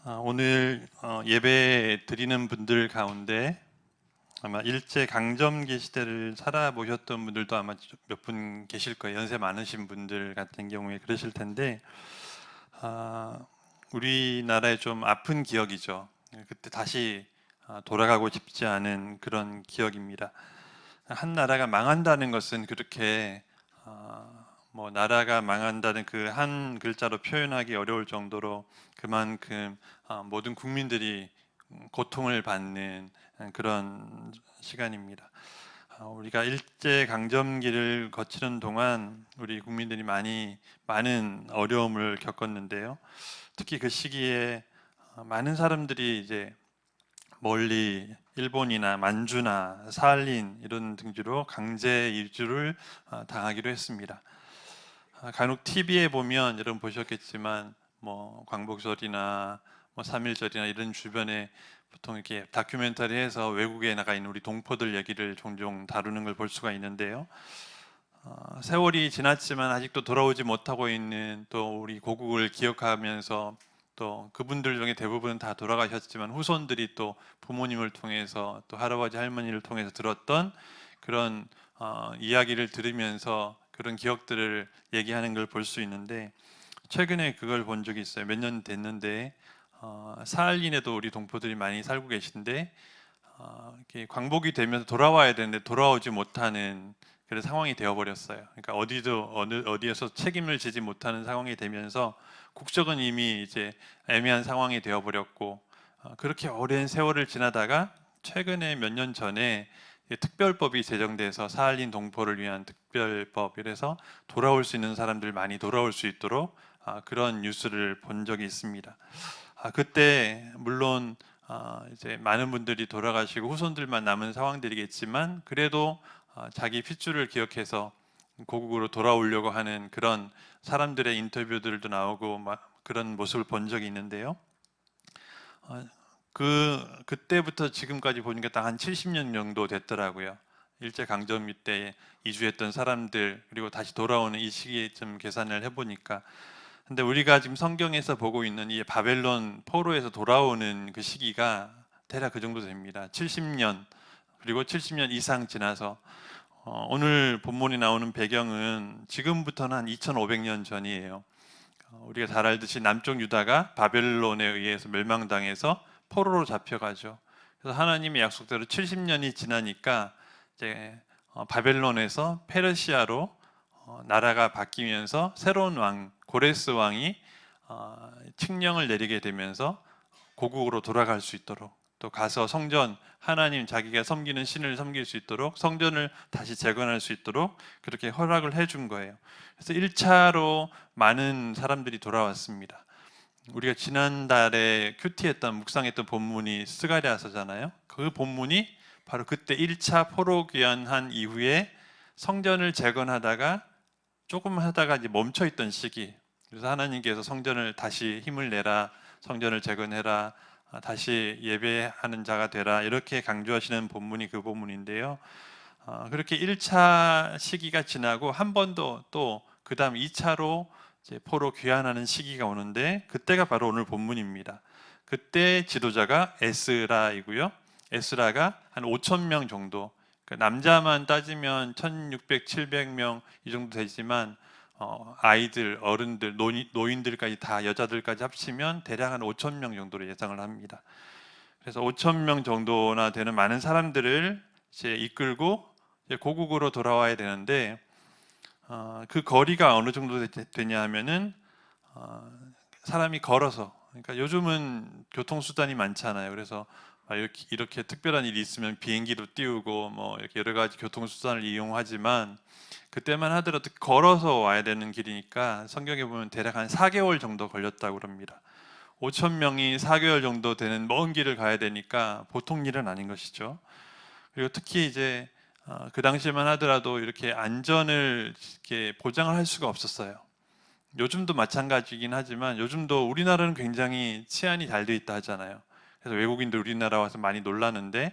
오늘 예배 드리는 분들 가운데 아마 일제 강점기 시대를 살아보셨던 분들도 아마 몇 분 계실 거예요. 연세 많으신 분들 같은 경우에 그러실 텐데, 아, 우리나라의 좀 아픈 기억이죠. 그때 다시 돌아가고 싶지 않은 그런 기억입니다. 한 나라가 망한다는 것은 그렇게 뭐 나라가 망한다는 그 한 글자로 표현하기 어려울 정도로 그만큼 모든 국민들이 고통을 받는 그런 시간입니다. 우리가 일제 강점기를 거치는 동안 우리 국민들이 많은 어려움을 겪었는데요. 특히 그 시기에 많은 사람들이 이제 멀리 일본이나 만주나 사할린 이런 등지로 강제 이주를 당하기로 했습니다. 간혹 TV에 보면 여러분 보셨겠지만 뭐 광복절이나 뭐 3.1절이나 이런 주변에 보통 이렇게 다큐멘터리해서 외국에 나가 있는 우리 동포들 얘기를 종종 다루는 걸 볼 수가 있는데요. 세월이 지났지만 아직도 돌아오지 못하고 있는 또 우리 고국을 기억하면서 또 그분들 중에 대부분은 다 돌아가셨지만 후손들이 또 부모님을 통해서 또 할아버지 할머니를 통해서 들었던 그런 이야기를 들으면서 그런 기억들을 얘기하는 걸 볼 수 있는데 최근에 그걸 본 적이 있어요. 몇 년 됐는데 사할린에도 우리 동포들이 많이 살고 계신데 이렇게 광복이 되면서 돌아와야 되는데 돌아오지 못하는 그런 상황이 되어버렸어요. 그러니까 어디에서 책임을 지지 못하는 상황이 되면서 국적은 이미 이제 애매한 상황이 되어버렸고 그렇게 오랜 세월을 지나다가 최근에 몇 년 전에 특별법이 제정돼서 사할린 동포를 위한 특별법 이래서 돌아올 수 있는 사람들 많이 돌아올 수 있도록 그런 뉴스를 본 적이 있습니다. 그때 물론 이제 많은 분들이 돌아가시고 후손들만 남은 상황들이겠지만 그래도 자기 핏줄을 기억해서 고국으로 돌아오려고 하는 그런 사람들의 인터뷰들도 나오고 그런 모습을 본 적이 있는데요. 그때부터 지금까지 보니까 딱 한 70년 정도 됐더라고요. 일제 강점기 때 이주했던 사람들 그리고 다시 돌아오는 이 시기쯤 계산을 해보니까 근데 우리가 지금 성경에서 보고 있는 이 바벨론 포로에서 돌아오는 그 시기가 대략 그 정도 됩니다. 70년 그리고 70년 이상 지나서 오늘 본문이 나오는 배경은 지금부터는 한 2500년 전이에요. 우리가 잘 알듯이 남쪽 유다가 바벨론에 의해서 멸망당해서 포로로 잡혀가죠. 그래서 하나님의 약속대로 70년이 지나니까 이제 바벨론에서 페르시아로 나라가 바뀌면서 새로운 왕 고레스 왕이 칙령을 내리게 되면서 고국으로 돌아갈 수 있도록 또 가서 성전 하나님 자기가 섬기는 신을 섬길 수 있도록 성전을 다시 재건할 수 있도록 그렇게 허락을 해준 거예요. 그래서 1차로 많은 사람들이 돌아왔습니다. 우리가 지난달에 큐티했던 묵상했던 본문이 스가랴서잖아요. 그 본문이 바로 그때 1차 포로 귀환한 이후에 성전을 재건하다가 조금 하다가 이제 멈춰 있던 시기. 그래서 하나님께서 성전을 다시 힘을 내라, 성전을 재건해라, 다시 예배하는 자가 되라 이렇게 강조하시는 본문이 그 본문인데요. 그렇게 1차 시기가 지나고 한 번 더 또 그다음 2차로 이제 포로 귀환하는 시기가 오는데 그때가 바로 오늘 본문입니다. 그때 지도자가 에스라이고요. 에스라가 한 5천 명 정도 남자만 따지면 1600, 700명 이 정도 되지만 아이들, 어른들, 노인들까지 다 여자들까지 합치면 대략 한 5천 명 정도로 예상을 합니다. 그래서 5천 명 정도나 되는 많은 사람들을 이제 이끌고 이제 고국으로 돌아와야 되는데 그 거리가 어느 정도 되냐 하면은 사람이 걸어서 그러니까 요즘은 교통수단이 많잖아요. 그래서 이렇게 특별한 일이 있으면 비행기로 띄우고 뭐 이렇게 여러 가지 교통수단을 이용하지만 그때만 하더라도 걸어서 와야 되는 길이니까 성경에 보면 대략 한 4개월 정도 걸렸다고 합니다. 5천 명이 4개월 정도 되는 먼 길을 가야 되니까 보통 일은 아닌 것이죠. 그리고 특히 이제 그 당시만 하더라도 이렇게 안전을 이렇게 보장을 할 수가 없었어요. 요즘도 마찬가지긴 하지만 요즘도 우리나라는 굉장히 치안이 잘 돼 있다 하잖아요. 그래서 외국인들 우리나라 와서 많이 놀라는데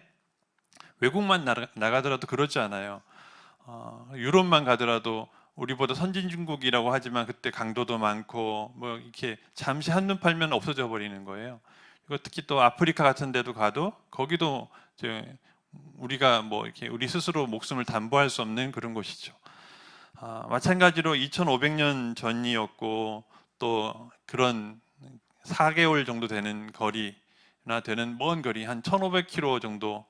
외국만 나가더라도 그러지 않아요. 유럽만 가더라도 우리보다 선진중국이라고 하지만 그때 강도도 많고 뭐 이렇게 잠시 한눈 팔면 없어져 버리는 거예요. 그리고 특히 또 아프리카 같은 데도 가도 거기도 이제 우리가 뭐 이렇게 우리 스스로 목숨을 담보할 수 없는 그런 곳이죠. 마찬가지로 2500년 전이었고 또 그런 4개월 정도 되는 거리나 되는 먼 거리 한 1500km 정도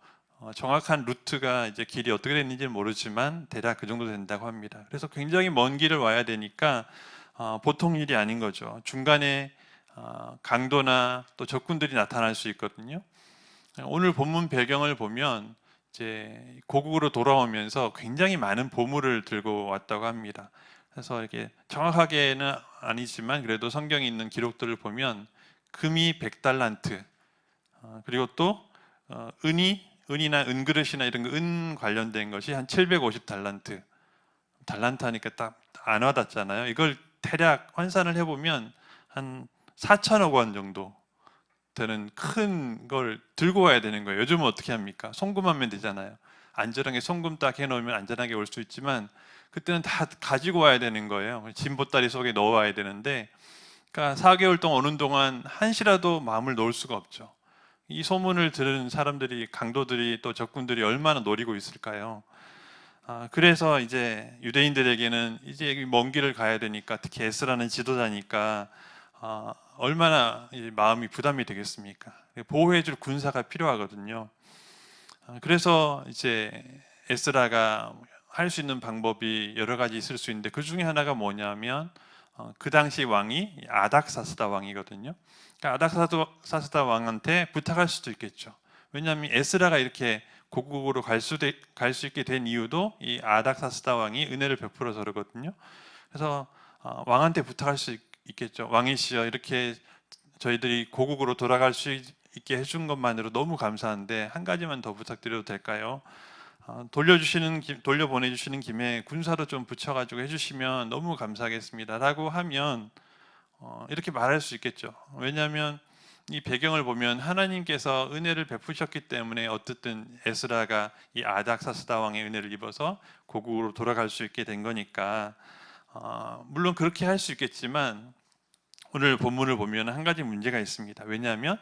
정확한 루트가 이제 길이 어떻게 됐는지는 모르지만 대략 그 정도 된다고 합니다. 그래서 굉장히 먼 길을 와야 되니까 보통 일이 아닌 거죠. 중간에 강도나 또 적군들이 나타날 수 있거든요. 오늘 본문 배경을 보면 이제 고국으로 돌아오면서 굉장히 많은 보물을 들고 왔다고 합니다. 그래서 이렇게 정확하게는 아니지만 그래도 성경에 있는 기록들을 보면 금이 100달란트, 그리고 또 은이나 은그릇이나 이런 은 관련된 것이 한 750달란트. 달란트 하니까 딱 안 와닿잖아요. 이걸 대략 환산을 해보면 한 4천억 원 정도 되는 큰 걸 들고 와야 되는 거예요. 요즘은 어떻게 합니까? 송금하면 되잖아요. 안전하게 송금 딱 해놓으면 안전하게 올 수 있지만 그때는 다 가지고 와야 되는 거예요. 짐 보따리 속에 넣어와야 되는데, 그러니까 4개월 동안 오는 동안 한시라도 마음을 놓을 수가 없죠. 이 소문을 들은 사람들이, 강도들이 또 적군들이 얼마나 노리고 있을까요? 그래서 이제 유대인들에게는 이제 먼 길을 가야 되니까, 특히 에스라는 지도자니까 얼마나 마음이 부담이 되겠습니까? 보호해줄 군사가 필요하거든요. 그래서 이제 에스라가 할 수 있는 방법이 여러 가지 있을 수 있는데 그 중에 하나가 뭐냐면 그 당시 왕이 아닥사스다 왕이거든요. 그러니까 아닥사스다 왕한테 부탁할 수도 있겠죠. 왜냐하면 에스라가 이렇게 고국으로 갈 수 있게 된 이유도 이 아닥사스다 왕이 은혜를 베풀어서 그러거든요. 그래서 왕한테 부탁할 수 있겠죠. 왕이시여, 이렇게 저희들이 고국으로 돌아갈 수 있게 해준 것만으로 너무 감사한데 한 가지만 더 부탁드려도 될까요? 돌려보내주시는 김에 군사도 좀 붙여가지고 해주시면 너무 감사하겠습니다 라고 하면 이렇게 말할 수 있겠죠. 왜냐하면 이 배경을 보면 하나님께서 은혜를 베푸셨기 때문에 어쨌든 에스라가 이 아닥사스다 왕의 은혜를 입어서 고국으로 돌아갈 수 있게 된 거니까 물론 그렇게 할 수 있겠지만 오늘 본문을 보면 한 가지 문제가 있습니다. 왜냐하면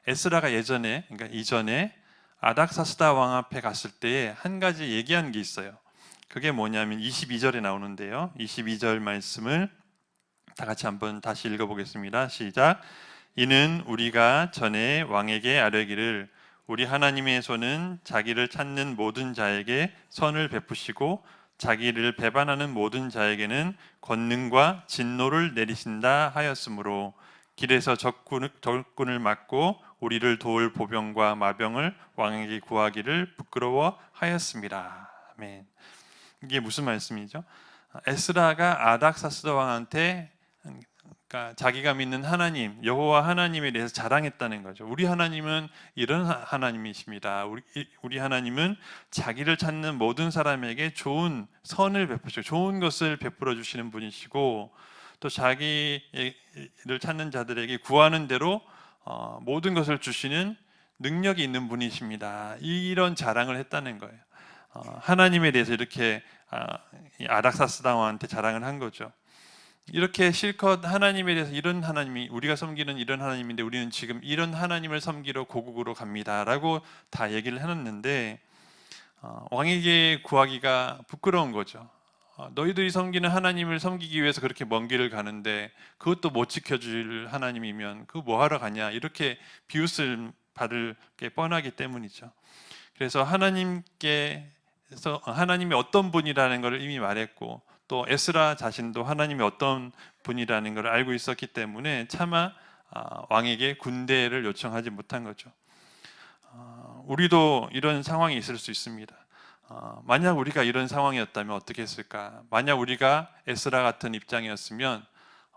에스라가 예전에, 그러니까 이전에 아닥사스다 왕 앞에 갔을 때 한 가지 얘기한 게 있어요. 그게 뭐냐면 22절에 나오는데요. 22절 말씀을 다 같이 한번 다시 읽어보겠습니다. 시작. 이는 우리가 전에 왕에게 아뢰기를 우리 하나님의 손은 자기를 찾는 모든 자에게 선을 베푸시고 자기를 배반하는 모든 자에게는 권능과 진노를 내리신다 하였으므로 길에서 적군을 막고 우리를 도울 보병과 마병을 왕에게 구하기를 부끄러워하였습니다. 아멘. 이게 무슨 말씀이죠? 에스라가 아닥사스다 왕한테 그러니까 자기가 믿는 하나님, 여호와 하나님에 대해서 자랑했다는 거죠. 우리 하나님은 이런 하나님이십니다. 우리 하나님은 자기를 찾는 모든 사람에게 좋은 선을 베푸시고 좋은 것을 베풀어 주시는 분이시고 또 자기를 찾는 자들에게 구하는 대로 모든 것을 주시는 능력이 있는 분이십니다. 이런 자랑을 했다는 거예요. 하나님에 대해서 이렇게 아닥사스다 왕한테 자랑을 한 거죠. 이렇게 실컷 하나님에 대해서 이런 하나님이 우리가 섬기는 이런 하나님인데 우리는 지금 이런 하나님을 섬기러 고국으로 갑니다 라고 다 얘기를 해놨는데 왕에게 구하기가 부끄러운 거죠. 너희들이 섬기는 하나님을 섬기기 위해서 그렇게 먼 길을 가는데 그것도 못 지켜줄 하나님이면 그거 뭐하러 가냐, 이렇게 비웃을 받을 게 뻔하기 때문이죠. 그래서 하나님이 어떤 분이라는 것을 이미 말했고 또 에스라 자신도 하나님이 어떤 분이라는 걸 알고 있었기 때문에 차마 왕에게 군대를 요청하지 못한 거죠. 우리도 이런 상황이 있을 수 있습니다. 만약 우리가 이런 상황이었다면 어떻게 했을까? 만약 우리가 에스라 같은 입장이었으면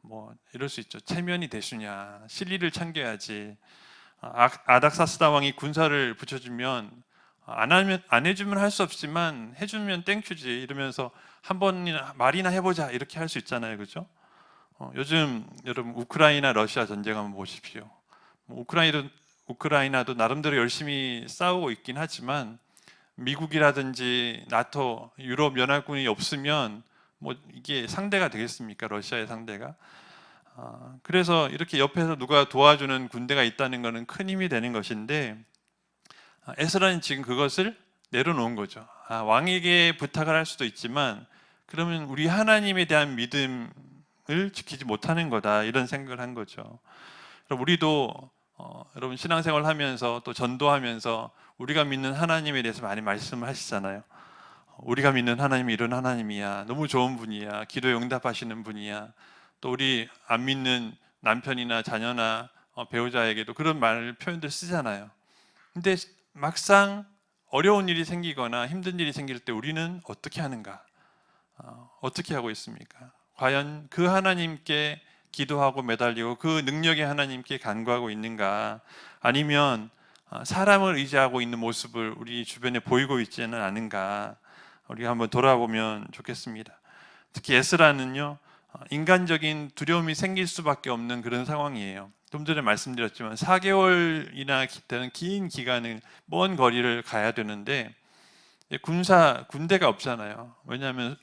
뭐 이럴 수 있죠. 체면이 대수냐, 실리를 챙겨야지. 아닥사스다 왕이 군사를 붙여주면 안 해주면 할 수 없지만 해주면 땡큐지 이러면서 한 번이나 말이나 해보자 이렇게 할 수 있잖아요, 그죠? 요즘 여러분 우크라이나 러시아 전쟁 한번 보십시오. 우크라이나도 나름대로 열심히 싸우고 있긴 하지만 미국이라든지 나토, 유럽 연합군이 없으면 뭐 이게 상대가 되겠습니까? 러시아의 상대가. 그래서 이렇게 옆에서 누가 도와주는 군대가 있다는 것은 큰 힘이 되는 것인데, 에스라는 지금 그것을 내려놓은 거죠. 왕에게 부탁을 할 수도 있지만 그러면 우리 하나님에 대한 믿음을 지키지 못하는 거다, 이런 생각을 한 거죠. 그럼 우리도 여러분 신앙생활 하면서 또 전도하면서 우리가 믿는 하나님에 대해서 많이 말씀을 하시잖아요. 우리가 믿는 하나님이 이런 하나님이야, 너무 좋은 분이야, 기도에 응답하시는 분이야. 또 우리 안 믿는 남편이나 자녀나 배우자에게도 그런 표현들 쓰잖아요. 근데 막상 어려운 일이 생기거나 힘든 일이 생길 때 우리는 어떻게 하는가? 어떻게 하고 있습니까? 과연 그 하나님께 기도하고 매달리고 그 능력의 하나님께 간구하고 있는가? 아니면 사람을 의지하고 있는 모습을 우리 주변에 보이고 있지는 않은가? 우리가 한번 돌아보면 좋겠습니다. 특히 에스라는요, 인간적인 두려움이 생길 수밖에 없는 그런 상황이에요. 좀 전에 말씀드렸지만 4개월이나 되는 긴 기간을 먼 거리를 가야 되는데 군대가 없잖아요. 왜냐하면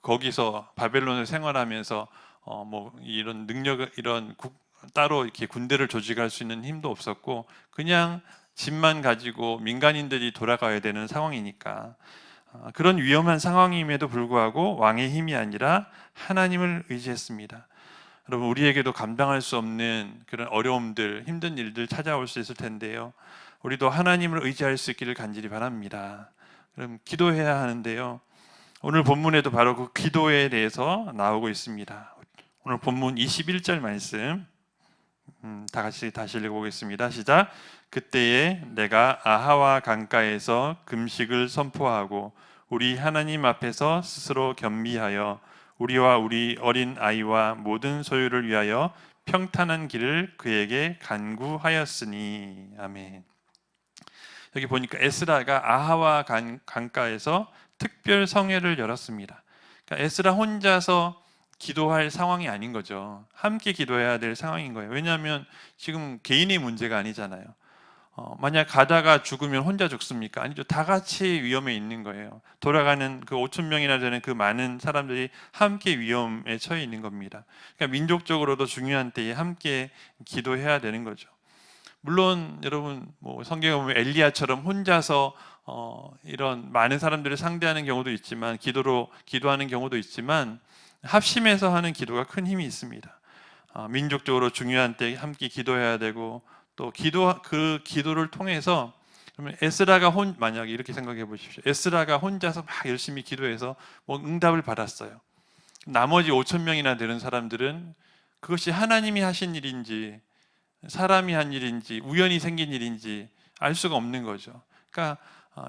거기서 바벨론을 생활하면서 뭐 이런 능력, 따로 이렇게 군대를 조직할 수 있는 힘도 없었고 그냥 집만 가지고 민간인들이 돌아가야 되는 상황이니까, 그런 위험한 상황임에도 불구하고 왕의 힘이 아니라 하나님을 의지했습니다. 여러분, 우리에게도 감당할 수 없는 그런 어려움들, 힘든 일들 찾아올 수 있을 텐데요, 우리도 하나님을 의지할 수 있기를 간절히 바랍니다. 그럼 기도해야 하는데요, 오늘 본문에도 바로 그 기도에 대해서 나오고 있습니다. 오늘 본문 21절 말씀 다 같이 다시 읽어보겠습니다. 시작. 그때에 내가 아하와 강가에서 금식을 선포하고 우리 하나님 앞에서 스스로 겸비하여 우리와 우리 어린 아이와 모든 소유를 위하여 평탄한 길을 그에게 간구하였으니. 아멘. 여기 보니까 에스라가 아하와 강가에서 특별 성회를 열었습니다. 그러니까 에스라 혼자서 기도할 상황이 아닌 거죠. 함께 기도해야 될 상황인 거예요. 왜냐하면 지금 개인의 문제가 아니잖아요. 만약 가다가 죽으면 혼자 죽습니까? 아니죠. 다 같이 위험에 있는 거예요. 돌아가는 그 5천 명이나 되는 그 많은 사람들이 함께 위험에 처해 있는 겁니다. 그러니까 민족적으로도 중요한 때에 함께 기도해야 되는 거죠. 물론 여러분 뭐 성경에 보면 엘리야처럼 혼자서 이런 많은 사람들을 상대하는 경우도 있지만, 기도하는 경우도 있지만, 합심해서 하는 기도가 큰 힘이 있습니다. 민족적으로 중요한 때 함께 기도해야 되고, 또 그 기도를 통해서, 그러면 에스라가 만약에 이렇게 생각해 보십시오. 에스라가 혼자서 막 열심히 기도해서 뭐 응답을 받았어요. 나머지 5천 명이나 되는 사람들은 그것이 하나님이 하신 일인지 사람이 한 일인지 우연히 생긴 일인지 알 수가 없는 거죠. 그러니까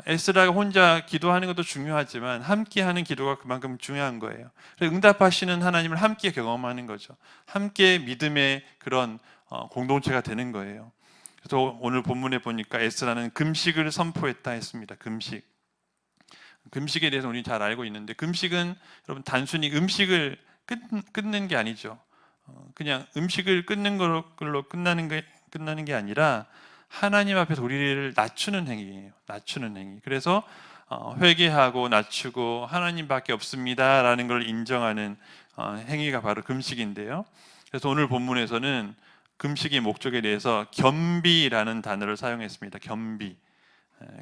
에스라가 혼자 기도하는 것도 중요하지만 함께하는 기도가 그만큼 중요한 거예요. 응답하시는 하나님을 함께 경험하는 거죠. 함께 믿음의 그런 공동체가 되는 거예요. 그래서 오늘 본문에 보니까 에스라는 금식을 선포했다 했습니다. 금식에 대해서 우리 잘 알고 있는데, 금식은 여러분 단순히 음식을 끊는 게 아니죠. 그냥 음식을 끊는 걸로 끝나는 게 아니라 하나님 앞에서 우리를 낮추는 행위예요. 낮추는 행위. 그래서 회개하고 낮추고 하나님밖에 없습니다라는 걸 인정하는 행위가 바로 금식인데요. 그래서 오늘 본문에서는 금식의 목적에 대해서 겸비라는 단어를 사용했습니다.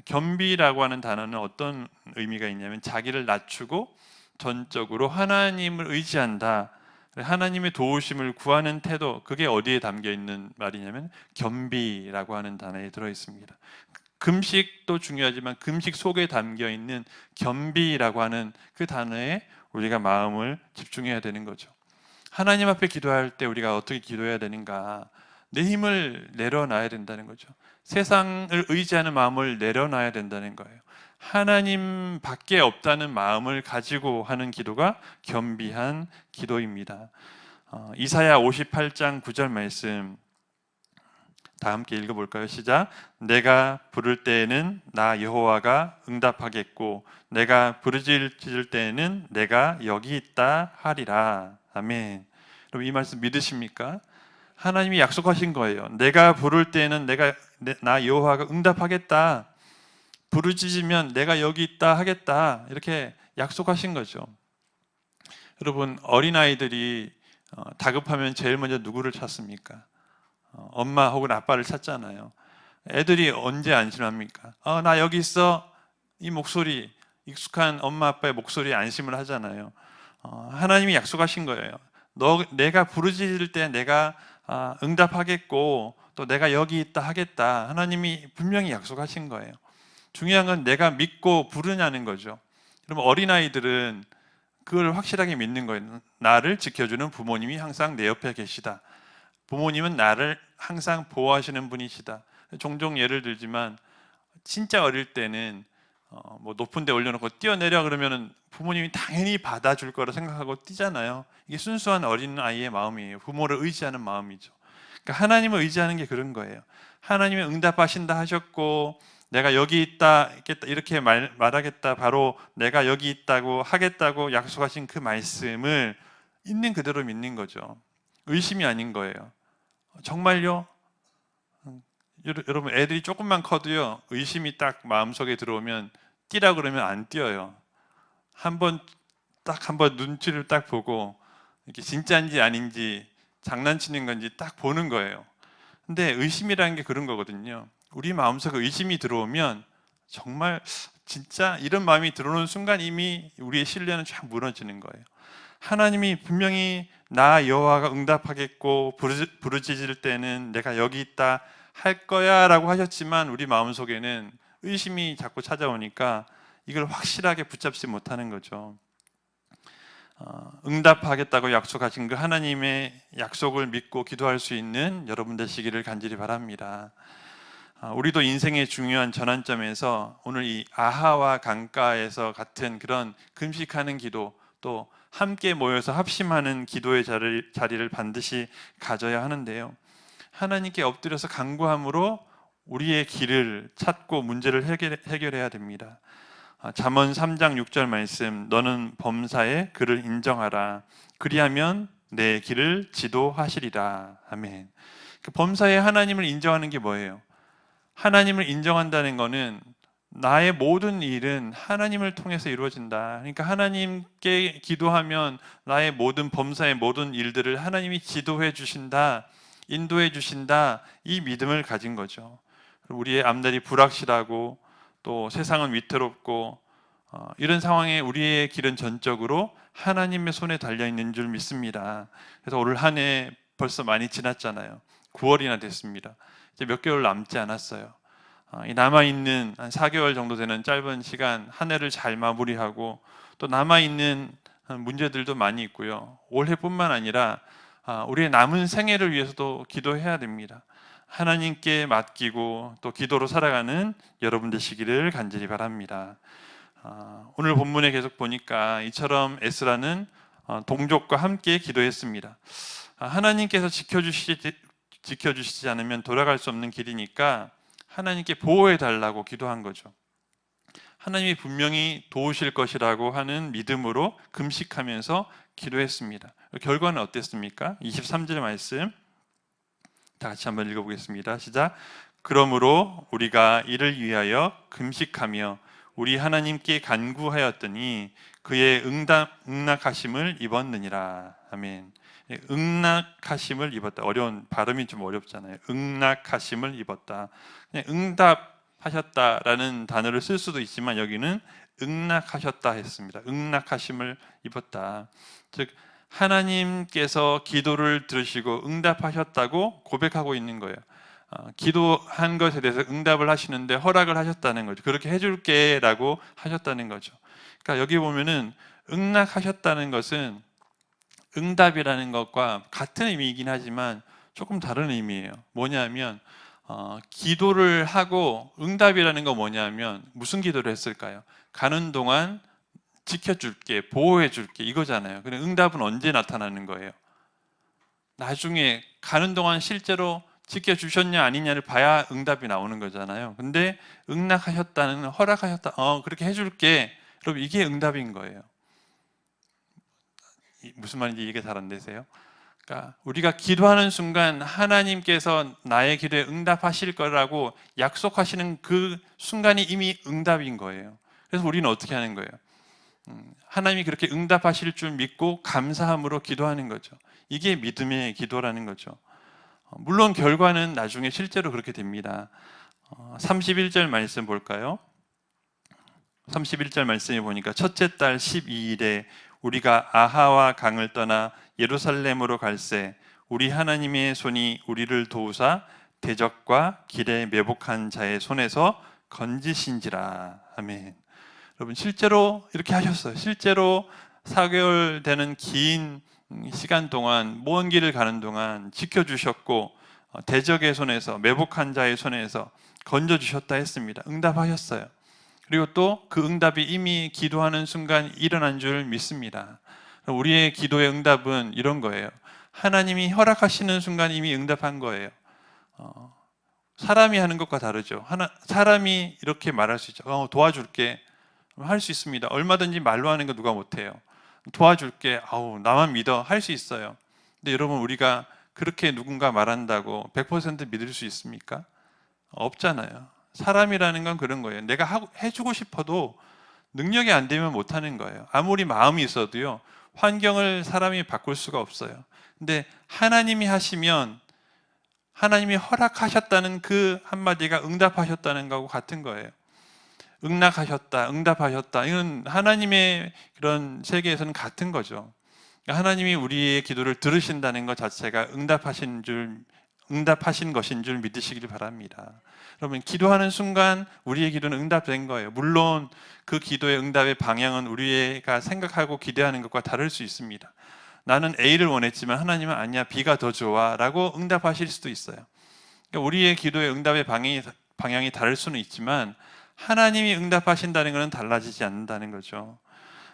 겸비라고 하는 단어는 어떤 의미가 있냐면 자기를 낮추고 전적으로 하나님을 의지한다, 하나님의 도우심을 구하는 태도, 그게 어디에 담겨 있는 말이냐면 겸비라고 하는 단어에 들어 있습니다. 금식도 중요하지만 금식 속에 담겨 있는 겸비라고 하는 그 단어에 우리가 마음을 집중해야 되는 거죠. 하나님 앞에 기도할 때 우리가 어떻게 기도해야 되는가? 내 힘을 내려놔야 된다는 거죠. 세상을 의지하는 마음을 내려놔야 된다는 거예요. 하나님 밖에 없다는 마음을 가지고 하는 기도가 겸비한 기도입니다. 이사야 58장 9절 말씀 다 함께 읽어볼까요? 시작. 내가 부를 때에는 나 여호와가 응답하겠고 내가 부르짖을 때에는 내가 여기 있다 하리라. 아멘. 여러분 이 말씀 믿으십니까? 하나님이 약속하신 거예요. 내가 부를 때에는 나 여호와가 응답하겠다. 부르짖으면 내가 여기 있다 하겠다. 이렇게 약속하신 거죠. 여러분, 어린아이들이 다급하면 제일 먼저 누구를 찾습니까? 엄마 혹은 아빠를 찾잖아요. 애들이 언제 안심합니까? 나 여기 있어. 이 목소리, 익숙한 엄마 아빠의 목소리에 안심을 하잖아요. 하나님이 약속하신 거예요. 내가 부르짖을 때 내가 응답하겠고 또 내가 여기 있다 하겠다. 하나님이 분명히 약속하신 거예요. 중요한 건 내가 믿고 부르냐는 거죠. 그러면 어린아이들은 그걸 확실하게 믿는 거예요. 나를 지켜주는 부모님이 항상 내 옆에 계시다. 부모님은 나를 항상 보호하시는 분이시다. 종종 예를 들지만 진짜 어릴 때는 뭐 높은 데 올려놓고 뛰어내려 그러면은 부모님이 당연히 받아줄 거라 생각하고 뛰잖아요. 이게 순수한 어린 아이의 마음이에요. 부모를 의지하는 마음이죠. 그러니까 하나님을 의지하는 게 그런 거예요. 하나님이 응답하신다 하셨고 내가 여기 있다 이렇게 말하겠다, 바로 내가 여기 있다고 하겠다고 약속하신 그 말씀을 있는 그대로 믿는 거죠. 의심이 아닌 거예요. 정말요? 여러분, 애들이 조금만 커도요, 의심이 딱 마음속에 들어오면 뛰라 그러면 안 뛰어요. 한번 눈치를 딱 보고 이게 진짜인지 아닌지 장난치는 건지 딱 보는 거예요. 근데 의심이라는 게 그런 거거든요. 우리 마음속에 의심이 들어오면 정말 진짜 이런 마음이 들어오는 순간 이미 우리의 신뢰는 쫙 무너지는 거예요. 하나님이 분명히 나 여호와가 응답하겠고 부르짖을 때는 내가 여기 있다 할 거야 라고 하셨지만 우리 마음속에는 의심이 자꾸 찾아오니까 이걸 확실하게 붙잡지 못하는 거죠. 응답하겠다고 약속하신 그 하나님의 약속을 믿고 기도할 수 있는 여러분 되시기를 간절히 바랍니다. 우리도 인생의 중요한 전환점에서 오늘 이 아하와 강가에서 같은 그런 금식하는 기도, 또 함께 모여서 합심하는 기도의 자리를 반드시 가져야 하는데요. 하나님께 엎드려서 간구함으로 우리의 길을 찾고 문제를 해결해야 됩니다. 잠언 3장 6절 말씀, 너는 범사에 그를 인정하라. 그리하면 내 길을 지도하시리라. 아멘. 그 범사에 하나님을 인정하는 게 뭐예요? 하나님을 인정한다는 것은 나의 모든 일은 하나님을 통해서 이루어진다. 그러니까 하나님께 기도하면 나의 모든 범사의 모든 일들을 하나님이 지도해 주신다, 인도해 주신다, 이 믿음을 가진 거죠. 우리의 앞날이 불확실하고 또 세상은 위태롭고 이런 상황에 우리의 길은 전적으로 하나님의 손에 달려있는 줄 믿습니다. 그래서 올 한 해 벌써 많이 지났잖아요. 9월이나 됐습니다. 이제 몇 개월 남지 않았어요. 남아있는 한 4개월 정도 되는 짧은 시간 한 해를 잘 마무리하고 또 남아있는 문제들도 많이 있고요. 올해뿐만 아니라 우리의 남은 생애를 위해서도 기도해야 됩니다. 하나님께 맡기고 또 기도로 살아가는 여러분 되시기를 간절히 바랍니다. 오늘 본문에 계속 보니까 이처럼 에스라는 동족과 함께 기도했습니다. 하나님께서 지켜주시지 않으면 돌아갈 수 없는 길이니까 하나님께 보호해 달라고 기도한 거죠. 하나님이 분명히 도우실 것이라고 하는 믿음으로 금식하면서 기도했습니다. 결과는 어땠습니까? 23절 말씀 다 같이 한번 읽어보겠습니다. 시작. 그러므로 우리가 이를 위하여 금식하며 우리 하나님께 간구하였더니 그의 응낙하심을 입었느니라. 아멘. 응낙하심을 입었다. 어려운 발음이 좀 어렵잖아요. 응낙하심을 입었다. 그냥 응답하셨다라는 단어를 쓸 수도 있지만 여기는 응낙하셨다 했습니다. 응낙하심을 입었다. 즉 하나님께서 기도를 들으시고 응답하셨다고 고백하고 있는 거예요. 기도한 것에 대해서 응답을 하시는데 허락을 하셨다는 거죠. 그렇게 해줄게 라고 하셨다는 거죠. 그러니까 여기 보면은 응낙하셨다는 것은 응답이라는 것과 같은 의미이긴 하지만 조금 다른 의미예요. 뭐냐면 기도를 하고 응답이라는 거 뭐냐면 무슨 기도를 했을까요? 가는 동안 지켜줄게, 보호해줄게 이거잖아요. 근데 응답은 언제 나타나는 거예요? 나중에 가는 동안 실제로 지켜주셨냐 아니냐를 봐야 응답이 나오는 거잖아요. 근데 응낙하셨다는, 허락하셨다, 그렇게 해줄게, 여러분 이게 응답인 거예요. 무슨 말인지 이해가 잘 안 되세요? 그러니까 우리가 기도하는 순간 하나님께서 나의 기도에 응답하실 거라고 약속하시는 그 순간이 이미 응답인 거예요. 그래서 우리는 어떻게 하는 거예요? 하나님이 그렇게 응답하실 줄 믿고 감사함으로 기도하는 거죠. 이게 믿음의 기도라는 거죠. 물론 결과는 나중에 실제로 그렇게 됩니다. 31절 말씀 볼까요? 31절 말씀에 보니까 첫째 달 12일에 우리가 아하와 강을 떠나 예루살렘으로 갈새 우리 하나님의 손이 우리를 도우사 대적과 길에 매복한 자의 손에서 건지신지라. 아멘. 여러분 실제로 이렇게 하셨어요. 실제로 4개월 되는 긴 시간 동안 먼 길을 가는 동안 지켜주셨고 대적의 손에서 매복한 자의 손에서 건져주셨다 했습니다. 응답하셨어요. 그리고 또 그 응답이 이미 기도하는 순간 일어난 줄 믿습니다. 우리의 기도의 응답은 이런 거예요. 하나님이 허락하시는 순간 이미 응답한 거예요. 사람이 하는 것과 다르죠. 사람이 이렇게 말할 수 있죠. 도와줄게. 할 수 있습니다. 얼마든지 말로 하는 거 누가 못해요. 도와줄게. 나만 믿어. 할 수 있어요. 근데 여러분 우리가 그렇게 누군가 말한다고 100% 믿을 수 있습니까? 없잖아요. 사람이라는 건 그런 거예요. 내가 해주고 싶어도 능력이 안 되면 못하는 거예요. 아무리 마음이 있어도요. 환경을 사람이 바꿀 수가 없어요. 근데 하나님이 하시면 하나님이 허락하셨다는 그 한마디가 응답하셨다는 거하고 같은 거예요. 응낙하셨다, 응답하셨다. 이건 하나님의 그런 세계에서는 같은 거죠. 하나님이 우리의 기도를 들으신다는 것 자체가 응답하신 것인 줄 믿으시길 바랍니다. 여러분, 기도하는 순간 우리의 기도는 응답된 거예요. 물론 그 기도의 응답의 방향은 우리가 생각하고 기대하는 것과 다를 수 있습니다. 나는 A를 원했지만 하나님은 아니야, B가 더 좋아 라고 응답하실 수도 있어요. 그러니까 우리의 기도의 응답의 방향이 다를 수는 있지만 하나님이 응답하신다는 것은 달라지지 않는다는 거죠.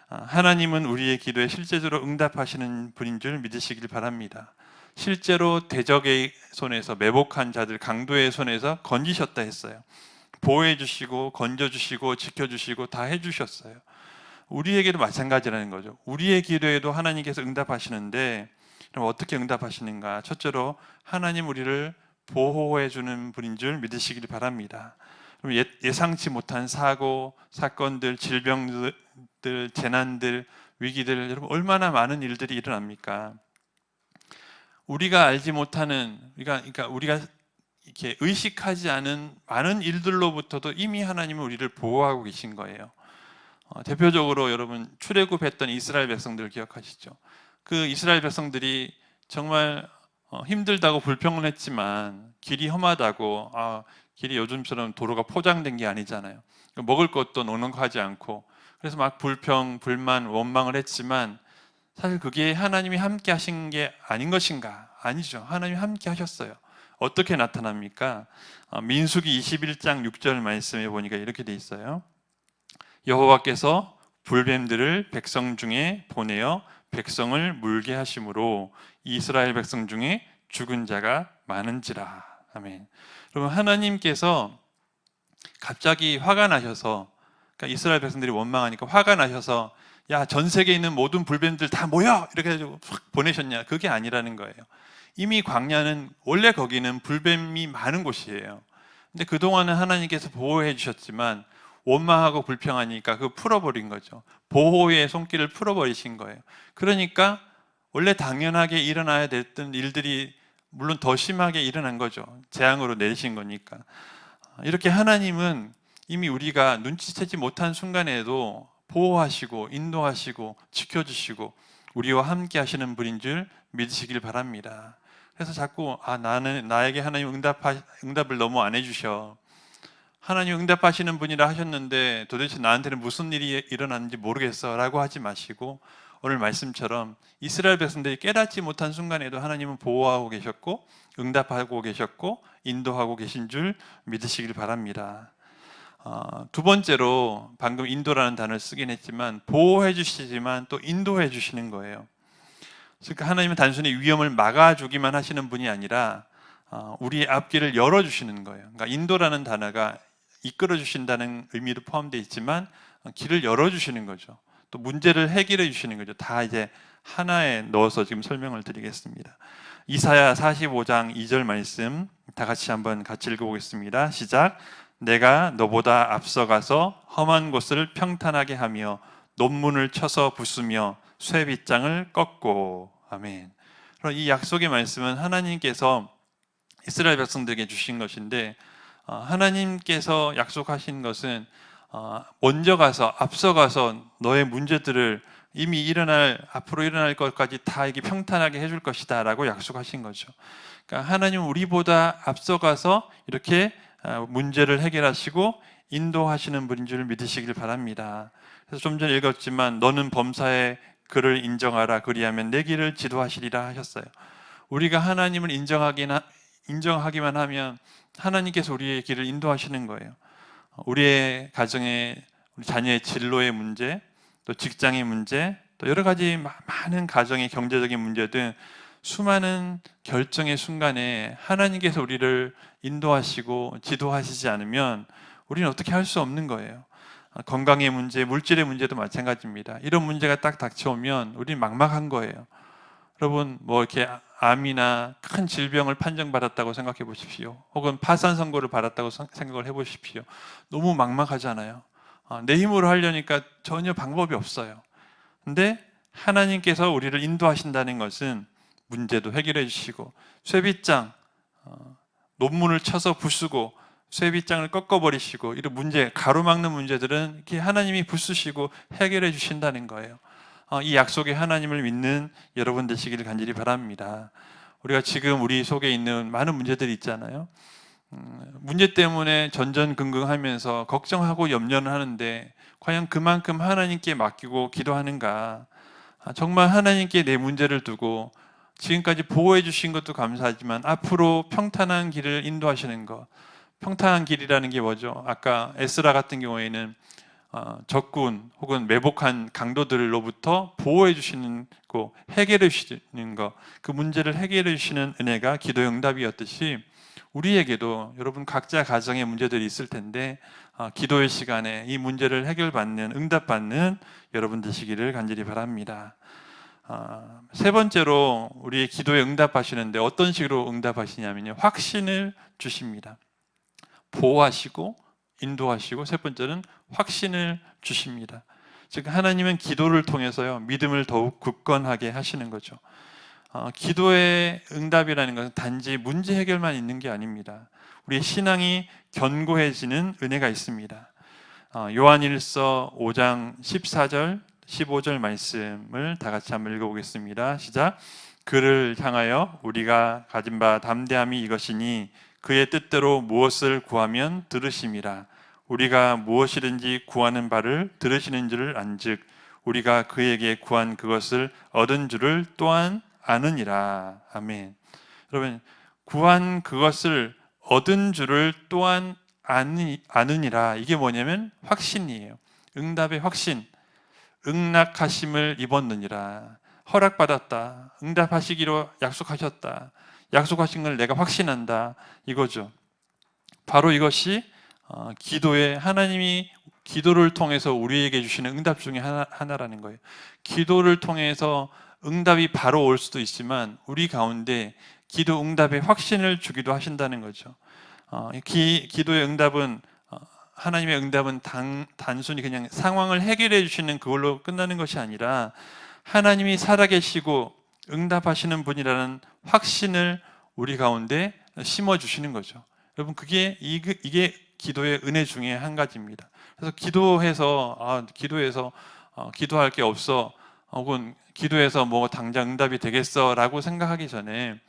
하나님은 우리의 기도에 실제적으로 응답하시는 분인 줄 믿으시길 바랍니다. 실제로 대적의 손에서 매복한 자들 강도의 손에서 건지셨다 했어요. 보호해 주시고 건져 주시고 지켜 주시고 다 해 주셨어요. 우리에게도 마찬가지라는 거죠. 우리의 기도에도 하나님께서 응답하시는데 그럼 어떻게 응답하시는가? 첫째로 하나님 우리를 보호해 주는 분인 줄 믿으시길 바랍니다. 예상치 못한 사고, 사건들, 질병들, 재난들, 위기들, 여러분 얼마나 많은 일들이 일어납니까? 우리가 알지 못하는, 그러니까 우리가 이렇게 의식하지 않은 많은 일들로부터도 이미 하나님은 우리를 보호하고 계신 거예요. 대표적으로 여러분 출애굽했던 이스라엘 백성들 기억하시죠? 그 이스라엘 백성들이 정말 힘들다고 불평을 했지만 길이 험하다고 길이 요즘처럼 도로가 포장된 게 아니잖아요. 먹을 것도 넉넉하지 않고 그래서 막 불평, 불만, 원망을 했지만 사실 그게 하나님이 함께 하신 게 아닌 것인가? 아니죠. 하나님이 함께 하셨어요. 어떻게 나타납니까? 민수기 21장 6절 말씀에 보니까 이렇게 돼 있어요. 여호와께서 불뱀들을 백성 중에 보내어 백성을 물게 하심으로 이스라엘 백성 중에 죽은 자가 많은지라. 아멘. 여러분 하나님께서 갑자기 화가 나셔서 그러니까 이스라엘 백성들이 원망하니까 화가 나셔서 야, 전 세계에 있는 모든 불뱀들 다 모여! 이렇게 해가지고 확 보내셨냐? 그게 아니라는 거예요. 이미 광야는 원래 거기는 불뱀이 많은 곳이에요. 근데 그동안은 하나님께서 보호해 주셨지만 원망하고 불평하니까 그거 풀어버린 거죠. 보호의 손길을 풀어버리신 거예요. 그러니까 원래 당연하게 일어나야 됐던 일들이 물론 더 심하게 일어난 거죠. 재앙으로 내리신 거니까. 이렇게 하나님은 이미 우리가 눈치채지 못한 순간에도 보호하시고 인도하시고 지켜주시고 우리와 함께 하시는 분인 줄 믿으시길 바랍니다. 그래서 자꾸 나에게 하나님 응답을 너무 안 해주셔. 하나님 응답하시는 분이라 하셨는데 도대체 나한테는 무슨 일이 일어났는지 모르겠어 라고 하지 마시고 오늘 말씀처럼 이스라엘 백성들이 깨닫지 못한 순간에도 하나님은 보호하고 계셨고 응답하고 계셨고 인도하고 계신 줄 믿으시길 바랍니다. 두 번째로 방금 인도라는 단어를 쓰긴 했지만 보호해 주시지만 또 인도해 주시는 거예요. 그러니까 하나님은 단순히 위험을 막아주기만 하시는 분이 아니라 우리의 앞길을 열어주시는 거예요. 그러니까 인도라는 단어가 이끌어 주신다는 의미도 포함되어 있지만 길을 열어주시는 거죠. 또 문제를 해결해 주시는 거죠. 다 이제 하나에 넣어서 지금 설명을 드리겠습니다. 이사야 45장 2절 말씀 다 같이 읽어보겠습니다. 시작. 내가 너보다 앞서가서 험한 곳을 평탄하게 하며 논문을 쳐서 부수며 쇠빗장을 꺾고. 아멘. 그럼 이 약속의 말씀은 하나님께서 이스라엘 백성들에게 주신 것인데, 하나님께서 약속하신 것은 먼저 가서, 앞서가서 너의 문제들을 이미 앞으로 일어날 것까지 다 이게 평탄하게 해줄 것이다 라고 약속하신 거죠. 그러니까 하나님은 우리보다 앞서가서 이렇게 문제를 해결하시고 인도하시는 분인 줄 믿으시길 바랍니다. 그래서 좀 전에 읽었지만 너는 범사의 그를 인정하라, 그리하면 내 길을 지도하시리라 하셨어요. 우리가 하나님을 인정하기만 하면 하나님께서 우리의 길을 인도하시는 거예요. 우리의 가정의, 우리 자녀의 진로의 문제, 또 직장의 문제, 또 여러 가지 많은 가정의 경제적인 문제 등 수많은 결정의 순간에 하나님께서 우리를 인도하시고 지도하시지 않으면 우리는 어떻게 할 수 없는 거예요. 건강의 문제, 물질의 문제도 마찬가지입니다. 이런 문제가 딱 닥쳐오면 우리는 막막한 거예요. 여러분, 뭐 이렇게 암이나 큰 질병을 판정받았다고 생각해 보십시오. 혹은 파산 선고를 받았다고 생각을 해 보십시오. 너무 막막하잖아요. 내 힘으로 하려니까 전혀 방법이 없어요. 근데 하나님께서 우리를 인도하신다는 것은 문제도 해결해 주시고, 쇠빗장, 논문을 쳐서 부수고 쇠빗장을 꺾어버리시고, 이런 문제, 가로막는 문제들은 이렇게 하나님이 부수시고 해결해 주신다는 거예요. 이 약속의 하나님을 믿는 여러분 되시기를 간절히 바랍니다. 우리가 지금 우리 속에 있는 많은 문제들이 있잖아요. 문제 때문에 전전긍긍하면서 걱정하고 염려는 하는데 과연 그만큼 하나님께 맡기고 기도하는가? 정말 하나님께 내 문제를 두고 지금까지 보호해 주신 것도 감사하지만 앞으로 평탄한 길을 인도하시는 것. 평탄한 길이라는 게 뭐죠? 아까 에스라 같은 경우에는 적군 혹은 매복한 강도들로부터 보호해 주시는 거, 해결해 주시는 거, 그 문제를 해결해 주시는 은혜가 기도의 응답이었듯이 우리에게도 여러분 각자 가정의 문제들이 있을 텐데 기도의 시간에 이 문제를 해결받는, 응답받는 여러분 되시기를 간절히 바랍니다. 세 번째로 우리의 기도에 응답하시는데 어떤 식으로 응답하시냐면요, 확신을 주십니다. 보호하시고 인도하시고, 세 번째는 확신을 주십니다. 즉 하나님은 기도를 통해서요 믿음을 더욱 굳건하게 하시는 거죠. 기도의 응답이라는 것은 단지 문제 해결만 있는 게 아닙니다. 우리의 신앙이 견고해지는 은혜가 있습니다. 요한일서 5장 14절 15절 말씀을 다 같이 한번 읽어보겠습니다. 시작. 그를 향하여 우리가 가진 바 담대함이 이것이니 그의 뜻대로 무엇을 구하면 들으심이라. 우리가 무엇이든지 구하는 바를 들으시는 줄을 안즉 우리가 그에게 구한 그것을 얻은 줄을 또한 아느니라. 아멘. 여러분, 구한 그것을 얻은 줄을 또한 아느니라. 이게 뭐냐면 확신이에요. 응답의 확신. 응낙하심을 입었느니라. 허락받았다. 응답하시기로 약속하셨다. 약속하신 걸 내가 확신한다. 이거죠. 바로 이것이 기도에 하나님이 기도를 통해서 우리에게 주시는 응답 중에 하나라는 거예요. 기도를 통해서 응답이 바로 올 수도 있지만 우리 가운데 기도 응답의 확신을 주기도 하신다는 거죠. 기도의 응답은 하나님의 응답은 단순히 그냥 상황을 해결해 주시는 그걸로 끝나는 것이 아니라 하나님이 살아계시고 응답하시는 분이라는 확신을 우리 가운데 심어주시는 거죠. 여러분, 이게 기도의 은혜 중에 한 가지입니다. 그래서 기도해서 기도할 게 없어, 혹은 기도해서 뭐 당장 응답이 되겠어 라고 생각하기 전에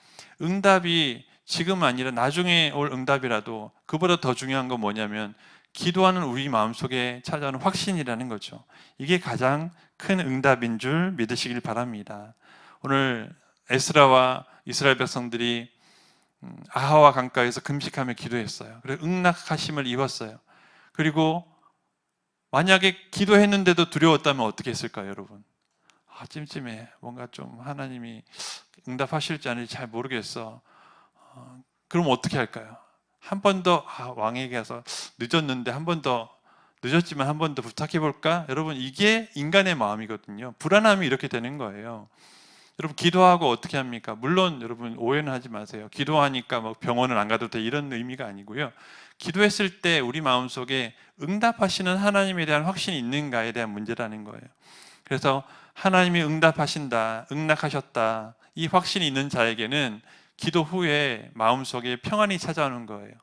응답이 지금 아니라 나중에 올 응답이라도 그보다 더 중요한 건 뭐냐면 기도하는 우리 마음속에 찾아오는 확신이라는 거죠. 이게 가장 큰 응답인 줄 믿으시길 바랍니다. 오늘 에스라와 이스라엘 백성들이 아하와 강가에서 금식하며 기도했어요. 그래서 응낙하심을 입었어요. 그리고 만약에 기도했는데도 두려웠다면 어떻게 했을까요, 여러분? 찜찜해. 뭔가 좀 하나님이 응답하실지 아닐지 잘 모르겠어. 그럼 어떻게 할까요? 한 번 더 왕에게 가서 늦었지만 한 번 더 부탁해 볼까? 여러분, 이게 인간의 마음이거든요. 불안함이 이렇게 되는 거예요. 여러분 기도하고 어떻게 합니까? 물론 여러분 오해는 하지 마세요. 기도하니까 뭐 병원을 안 가도 돼 이런 의미가 아니고요. 기도했을 때 우리 마음속에 응답하시는 하나님에 대한 확신이 있는가에 대한 문제라는 거예요. 그래서 하나님이 응답하신다, 응낙하셨다 이 확신이 있는 자에게는 기도 후에 마음속에 평안이 찾아오는 거예요.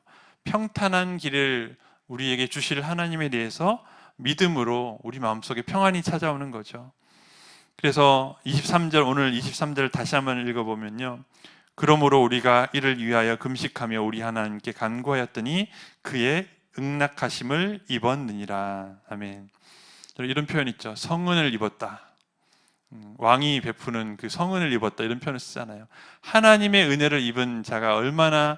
평탄한 길을 우리에게 주실 하나님에 대해서 믿음으로 우리 마음속에 평안이 찾아오는 거죠. 그래서 23절, 오늘 23절을 다시 한번 읽어보면요, 그러므로 우리가 이를 위하여 금식하며 우리 하나님께 간구하였더니 그의 응낙하심을 입었느니라. 아멘. 이런 표현 있죠. 성은을 입었다. 왕이 베푸는 그 성은을 입었다 이런 표현을 쓰잖아요. 하나님의 은혜를 입은 자가 얼마나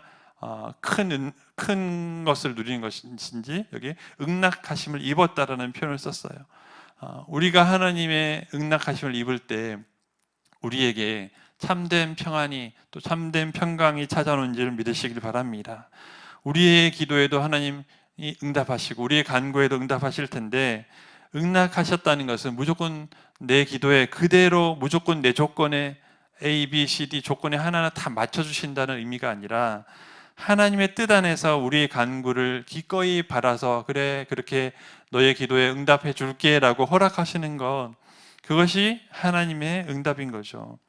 큰 것을 누리는 것인지 여기 응낙하심을 입었다라는 표현을 썼어요. 우리가 하나님의 응낙하심을 입을 때 우리에게 참된 평안이 또 참된 평강이 찾아오는지를 믿으시길 바랍니다. 우리의 기도에도 하나님이 응답하시고 우리의 간구에도 응답하실 텐데, 응낙하셨다는 것은 무조건 내 기도에 그대로 무조건 내 조건에 A, B, C, D 조건에 하나하나 다 맞춰주신다는 의미가 아니라 하나님의 뜻 안에서 우리의 간구를 기꺼이 받아서 그래 그렇게 너의 기도에 응답해 줄게 라고 허락하시는 것, 그것이 하나님의 응답인 거죠.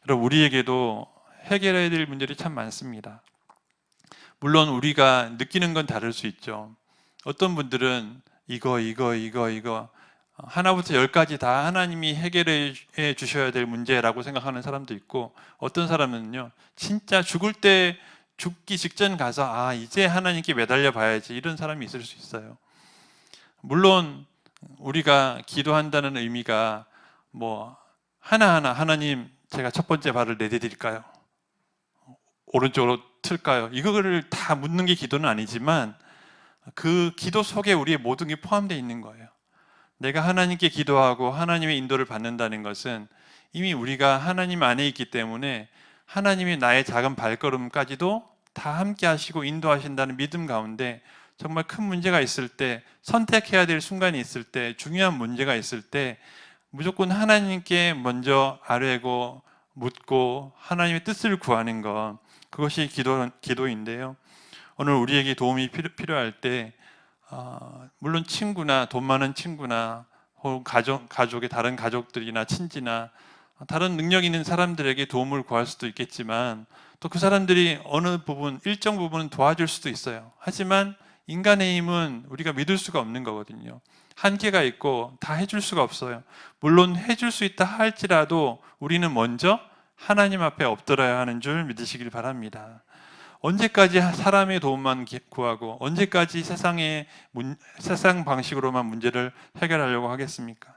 여러분 우리에게도 해결해야 될 문제들이 참 많습니다. 물론 우리가 느끼는 건 다를 수 있죠. 어떤 분들은 이거 하나부터 열까지 다 하나님이 해결해 주셔야 될 문제라고 생각하는 사람도 있고, 어떤 사람은요 진짜 죽기 직전 가서 이제 하나님께 매달려 봐야지 이런 사람이 있을 수 있어요. 물론 우리가 기도한다는 의미가 뭐 하나하나 하나님 제가 첫 번째 발을 내디딜까요? 오른쪽으로 틀까요? 이거를 다 묻는 게 기도는 아니지만 그 기도 속에 우리의 모든 게 포함되어 있는 거예요. 내가 하나님께 기도하고 하나님의 인도를 받는다는 것은 이미 우리가 하나님 안에 있기 때문에 하나님이 나의 작은 발걸음까지도 다 함께 하시고 인도하신다는 믿음 가운데 정말 큰 문제가 있을 때, 선택해야 될 순간이 있을 때, 중요한 문제가 있을 때 무조건 하나님께 먼저 아뢰고 묻고 하나님의 뜻을 구하는 것, 그것이 기도인데요. 오늘 우리에게 도움이 필요할 때 물론 친구나 돈 많은 친구나 혹은 가족의 다른 가족들이나 친지나 다른 능력 있는 사람들에게 도움을 구할 수도 있겠지만 또 그 사람들이 어느 부분, 일정 부분은 도와줄 수도 있어요. 하지만 인간의 힘은 우리가 믿을 수가 없는 거거든요. 한계가 있고 다 해줄 수가 없어요. 물론 해줄 수 있다 할지라도 우리는 먼저 하나님 앞에 엎드려야 하는 줄 믿으시길 바랍니다. 언제까지 사람의 도움만 구하고 언제까지 세상 방식으로만 문제를 해결하려고 하겠습니까?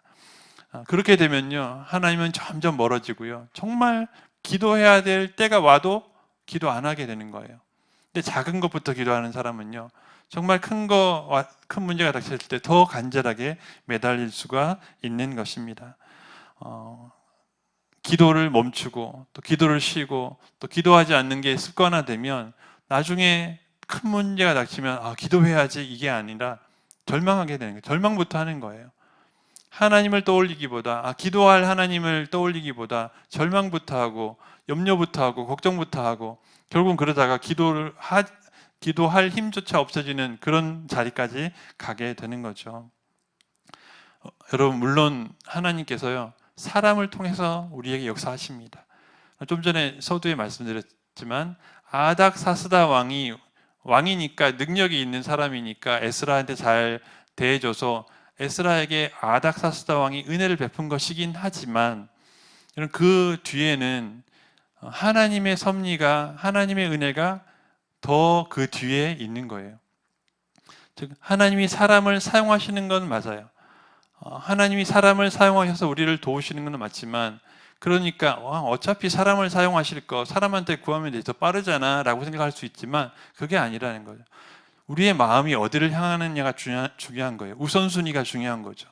그렇게 되면요 하나님은 점점 멀어지고요 정말 기도해야 될 때가 와도 기도 안 하게 되는 거예요. 근데 작은 것부터 기도하는 사람은요 정말 큰 문제가 닥쳤을 때 더 간절하게 매달릴 수가 있는 것입니다. 기도를 멈추고 또 기도를 쉬고 또 기도하지 않는 게 습관화되면 나중에 큰 문제가 닥치면 기도해야지 이게 아니라 절망하게 되는 거예요. 절망부터 하는 거예요. 하나님을 떠올리기보다 기도할 하나님을 떠올리기보다 절망부터 하고 염려부터 하고 걱정부터 하고 결국은 그러다가 기도할 힘조차 없어지는 그런 자리까지 가게 되는 거죠. 여러분 물론 하나님께서요 사람을 통해서 우리에게 역사하십니다. 좀 전에 서두에 말씀드렸지만 아닥사스다 왕이니까 능력이 있는 사람이니까 에스라한테 잘 대해줘서 에스라에게 아닥사스다 왕이 은혜를 베푼 것이긴 하지만 그 뒤에는 하나님의 섭리가, 하나님의 은혜가 더 그 뒤에 있는 거예요. 즉 하나님이 사람을 사용하시는 건 맞아요. 하나님이 사람을 사용하셔서 우리를 도우시는 건 맞지만, 그러니까 어차피 사람을 사용하실 거 사람한테 구하면 더 빠르잖아 라고 생각할 수 있지만 그게 아니라는 거죠. 우리의 마음이 어디를 향하느냐가 중요한 거예요. 우선순위가 중요한 거죠.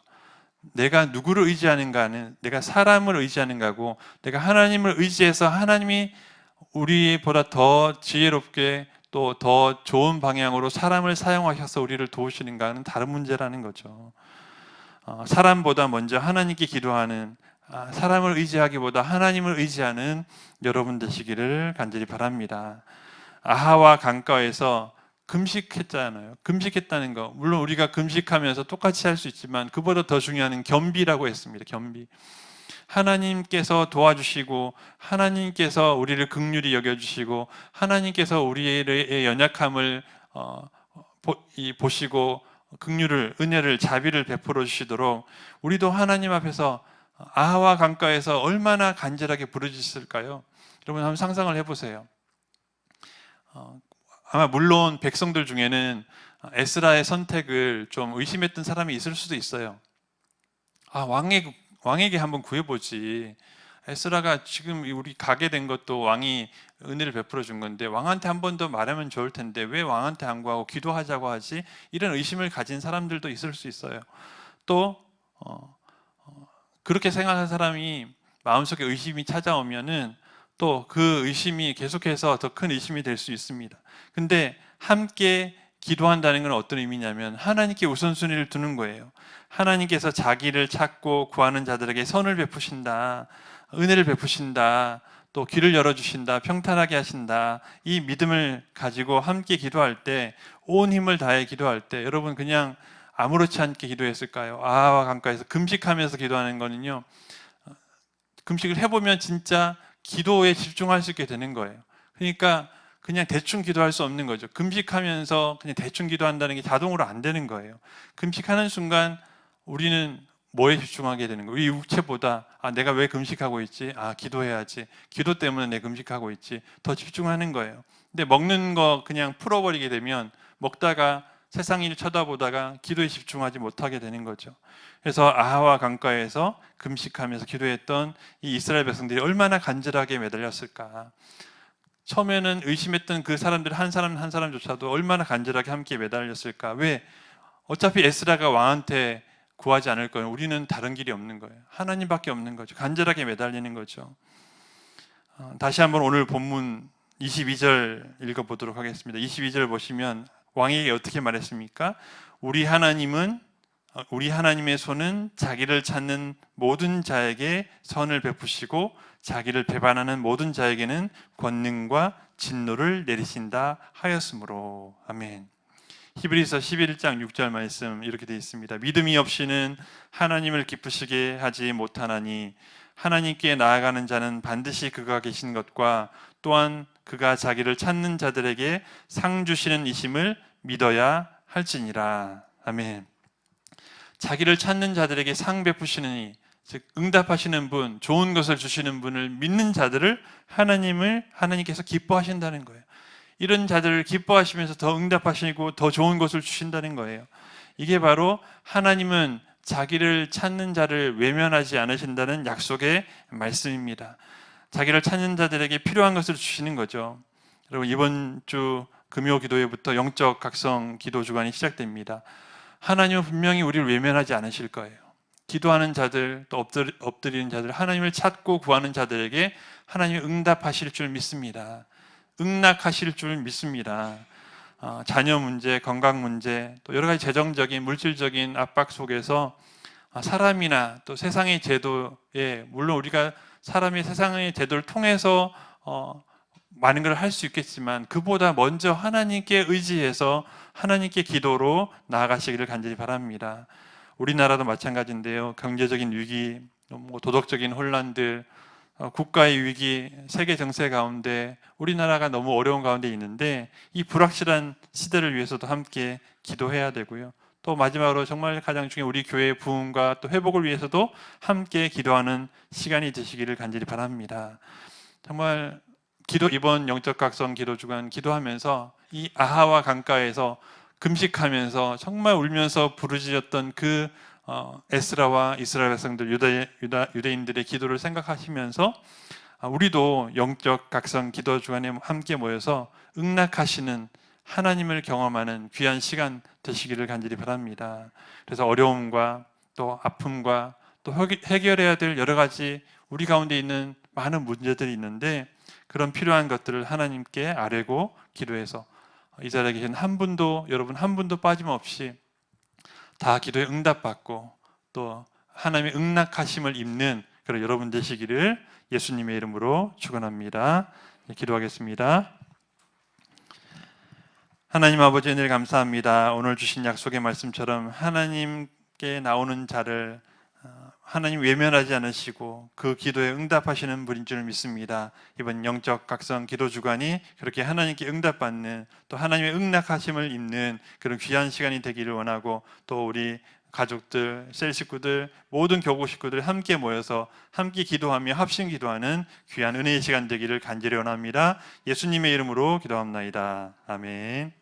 내가 누구를 의지하는가는, 내가 사람을 의지하는가고 내가 하나님을 의지해서 하나님이 우리보다 더 지혜롭게 또 더 좋은 방향으로 사람을 사용하셔서 우리를 도우시는가는 다른 문제라는 거죠. 사람보다 먼저 하나님께 기도하는, 사람을 의지하기보다 하나님을 의지하는 여러분 되시기를 간절히 바랍니다. 아하와 강가에서 금식했잖아요. 금식했다는 거. 물론 우리가 금식하면서 똑같이 할 수 있지만 그보다 더 중요한 겸비라고 했습니다. 겸비. 하나님께서 도와주시고 하나님께서 우리를 긍휼히 여겨주시고 하나님께서 우리의 연약함을 보시고 긍휼을, 은혜를, 자비를 베풀어 주시도록 우리도 하나님 앞에서 아하와 강가에서 얼마나 간절하게 부르짖을까요? 여러분 한번 상상을 해보세요. 아마 물론 백성들 중에는 에스라의 선택을 좀 의심했던 사람이 있을 수도 있어요. 왕에게 한번 구해보지. 에스라가 지금 우리 가게 된 것도 왕이 은혜를 베풀어 준 건데 왕한테 한 번 더 말하면 좋을 텐데 왜 왕한테 안 구하고 기도하자고 하지? 이런 의심을 가진 사람들도 있을 수 있어요. 또 그렇게 생각하는 사람이 마음속에 의심이 찾아오면은 또 그 의심이 계속해서 더 큰 의심이 될 수 있습니다. 근데 함께 기도한다는 건 어떤 의미냐면 하나님께 우선순위를 두는 거예요. 하나님께서 자기를 찾고 구하는 자들에게 선을 베푸신다, 은혜를 베푸신다, 또 길을 열어주신다, 평탄하게 하신다. 이 믿음을 가지고 함께 기도할 때, 온 힘을 다해 기도할 때 여러분 그냥 아무렇지 않게 기도했을까요? 아하와 강가에서 금식하면서 기도하는 거는요, 금식을 해보면 진짜 기도에 집중할 수 있게 되는 거예요. 그러니까 그냥 대충 기도할 수 없는 거죠. 금식하면서 그냥 대충 기도한다는 게 자동으로 안 되는 거예요. 금식하는 순간 우리는 뭐에 집중하게 되는 거예요? 이 육체보다 내가 왜 금식하고 있지? 기도해야지. 기도 때문에 내가 금식하고 있지. 더 집중하는 거예요. 근데 먹는 거 그냥 풀어버리게 되면 먹다가 세상 일 쳐다보다가 기도에 집중하지 못하게 되는 거죠. 그래서 아하와 강가에서 금식하면서 기도했던 이 이스라엘 백성들이 얼마나 간절하게 매달렸을까. 처음에는 의심했던 그 사람들 한 사람 한 사람조차도 얼마나 간절하게 함께 매달렸을까. 왜? 어차피 에스라가 왕한테 구하지 않을 거예요. 우리는 다른 길이 없는 거예요. 하나님밖에 없는 거죠. 간절하게 매달리는 거죠. 다시 한번 오늘 본문 22절 읽어보도록 하겠습니다. 22절 보시면 왕에게 어떻게 말했습니까? 우리 하나님의 손은 자기를 찾는 모든 자에게 선을 베푸시고 자기를 배반하는 모든 자에게는 권능과 진노를 내리신다 하였으므로. 아멘. 히브리서 11장 6절 말씀 이렇게 되어 있습니다. 믿음이 없이는 하나님을 기쁘시게 하지 못하나니 하나님께 나아가는 자는 반드시 그가 계신 것과 또한 그가 자기를 찾는 자들에게 상 주시는 이심을 믿어야 할지니라. 아멘. 자기를 찾는 자들에게 상 베푸시는 즉 응답하시는 분, 좋은 것을 주시는 분을 믿는 자들을 하나님께서 기뻐하신다는 거예요. 이런 자들을 기뻐하시면서 더 응답하시고 더 좋은 것을 주신다는 거예요. 이게 바로 하나님은 자기를 찾는 자를 외면하지 않으신다는 약속의 말씀입니다. 자기를 찾는 자들에게 필요한 것을 주시는 거죠. 여러분 이번 주 금요 기도회부터 영적 각성 기도 주간이 시작됩니다. 하나님은 분명히 우리를 외면하지 않으실 거예요. 기도하는 자들, 또 엎드리는 자들, 하나님을 찾고 구하는 자들에게 하나님이 응답하실 줄 믿습니다. 응낙하실 줄 믿습니다. 자녀 문제, 건강 문제, 또 여러 가지 재정적인, 물질적인 압박 속에서 사람이나 또 세상의 제도에, 물론 우리가 사람이 세상의 제도를 통해서 많은 걸 할 수 있겠지만 그보다 먼저 하나님께 의지해서 하나님께 기도로 나아가시기를 간절히 바랍니다. 우리나라도 마찬가지인데요. 경제적인 위기, 도덕적인 혼란들, 국가의 위기, 세계 정세 가운데 우리나라가 너무 어려운 가운데 있는데 이 불확실한 시대를 위해서도 함께 기도해야 되고요. 또 마지막으로 정말 가장 중요한 우리 교회의 부흥과 또 회복을 위해서도 함께 기도하는 시간이 되시기를 간절히 바랍니다. 정말 이번 영적 각성 기도 주간 기도하면서 이 아하와 강가에서 금식하면서 정말 울면서 부르짖었던 그 에스라와 이스라엘 백성들, 유대인들의 기도를 생각하시면서 우리도 영적 각성 기도 주간에 함께 모여서 응낙하시는 하나님을 경험하는 귀한 시간 되시기를 간절히 바랍니다. 그래서 어려움과 또 아픔과 또 해결해야 될 여러 가지 우리 가운데 있는 많은 문제들이 있는데 그런 필요한 것들을 하나님께 아뢰고 기도해서 이 자리에 계신 여러분 한 분도 빠짐없이 다 기도에 응답받고 또 하나님의 응낙하심을 입는 그런 여러분 되시기를 예수님의 이름으로 축원합니다. 기도하겠습니다. 하나님 아버지 은혜를 감사합니다. 오늘 주신 약속의 말씀처럼 하나님께 나오는 자를 하나님 외면하지 않으시고 그 기도에 응답하시는 분인 줄 믿습니다. 이번 영적 각성 기도 주간이 그렇게 하나님께 응답받는, 또 하나님의 응낙하심을 입는 그런 귀한 시간이 되기를 원하고, 또 우리 가족들, 셀 식구들, 모든 교구 식구들 함께 모여서 함께 기도하며 합심 기도하는 귀한 은혜의 시간 되기를 간절히 원합니다. 예수님의 이름으로 기도합나이다. 아멘.